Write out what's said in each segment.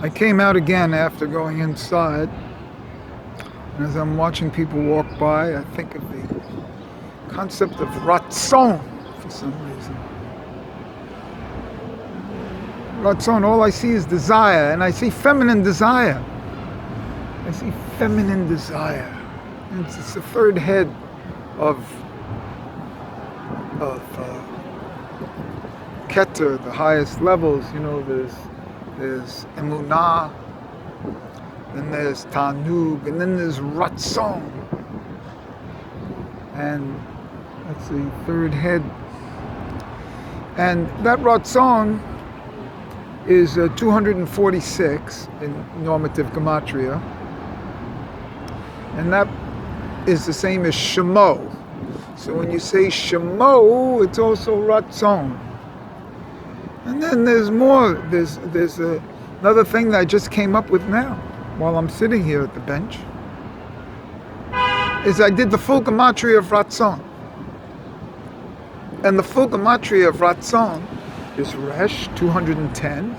I came out again after going inside, and as I'm watching people walk by, I think of the concept of Ratzon for some reason. Ratzon, all I see is desire, and I see feminine desire. I see feminine desire. And it's the third head of Keter, the highest levels. You know, there's Emunah, then there's Tanug, and then there's Ratzon. And that's the third head. And that Ratzon is 246 in normative gematria. And that is the same as Shemo. So when you say Shemo, it's also Ratzon. And then there's more. There's another thing that I just came up with now while I'm sitting here at the bench, is I did the full gematria of Ratzon. And the full gematria of Ratzon is Resh, 210.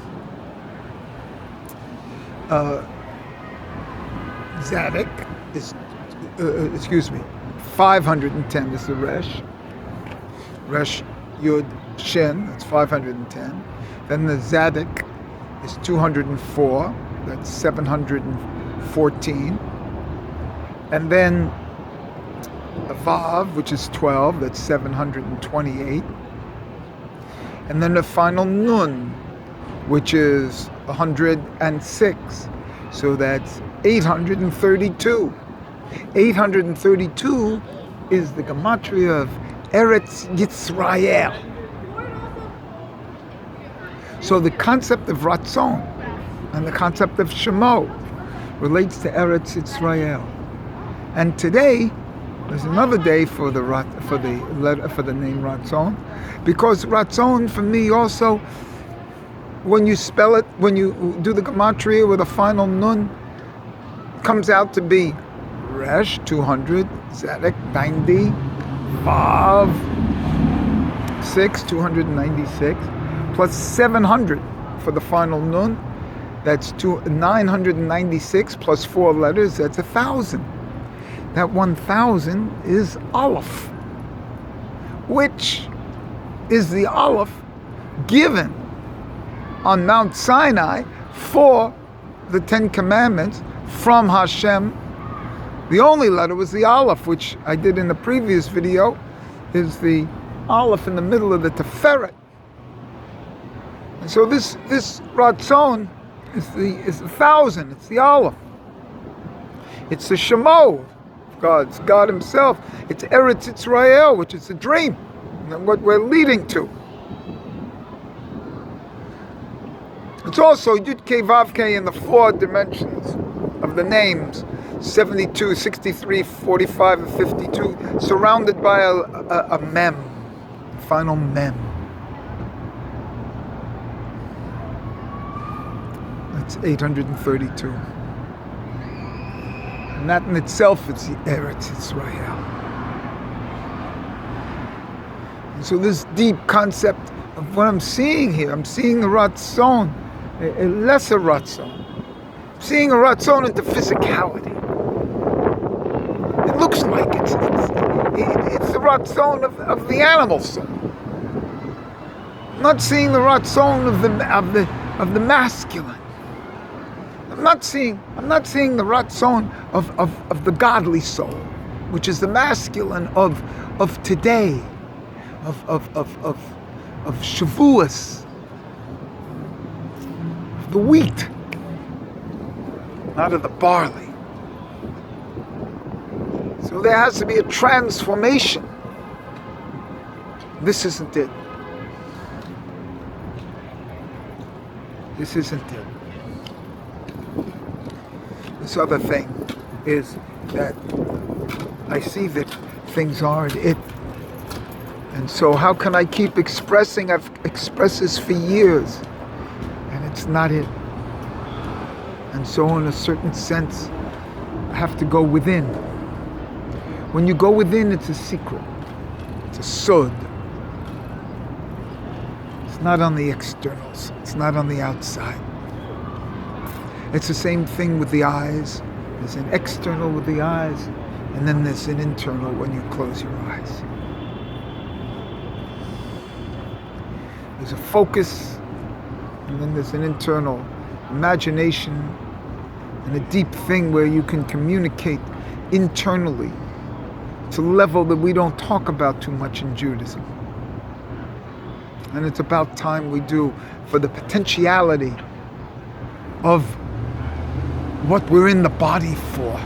Zadok is, 510 is the Resh. Resh Yud Shin, that's 510. Then the Zadok is 204, that's 714. And then a Vav, which is 12, that's 728. And then the final Nun, which is 106, so that's 832. 832 is the gematria of Eretz Yisrael. So the concept of Ratzon and the concept of Shemo relates to Eretz Yisrael. And today there's another day for the name Ratzon, because Ratzon for me also, when you spell it, when you do the gematria with a final nun, comes out to be Resh 200, Zadok 90, Vav 6 296, plus 700 for the final nun. That's 996 plus 4 letters. That's 1,000. That 1,000 is Aleph, which is the Aleph given on Mount Sinai for the 10 Commandments from Hashem. The only letter was the Aleph, which I did in the previous video, is the Aleph in the middle of the Teferet. And so this Ratzon is the 1,000. It's the Aleph. It's the Shemo. It's God Himself. It's Eretz Yisrael, which is a dream, and what we're leading to. It's also Yud Kei Vav Kei in the 4 dimensions of the names, 72, 63, 45, and 52, surrounded by a mem, final mem. That's 832. And that in itself is the Eretz Yisrael. And so this deep concept of what I'm seeing here, I'm seeing the Ratzon, a lesser Ratzon. I'm seeing a Ratzon into physicality. It looks like it's the Ratzon of the animal soul. I'm not seeing the Ratzon of the masculine. I'm not seeing the Ratzon of the godly soul, which is the masculine of today, of Shavuos, of the wheat, not of the barley. So there has to be a transformation. This isn't it. This isn't it. This other thing is that I see that things aren't it. And so how can I keep expressing? I've expressed this for years, and it's not it. And so in a certain sense, I have to go within. When you go within, it's a secret. It's a sod. It's not on the externals. It's not on the outside. It's the same thing with the eyes. There's an external with the eyes, and then there's an internal when you close your eyes. There's a focus, and then there's an internal imagination, and a deep thing where you can communicate internally. It's a level that we don't talk about too much in Judaism. And it's about time we do, for the potentiality of what we're in the body for.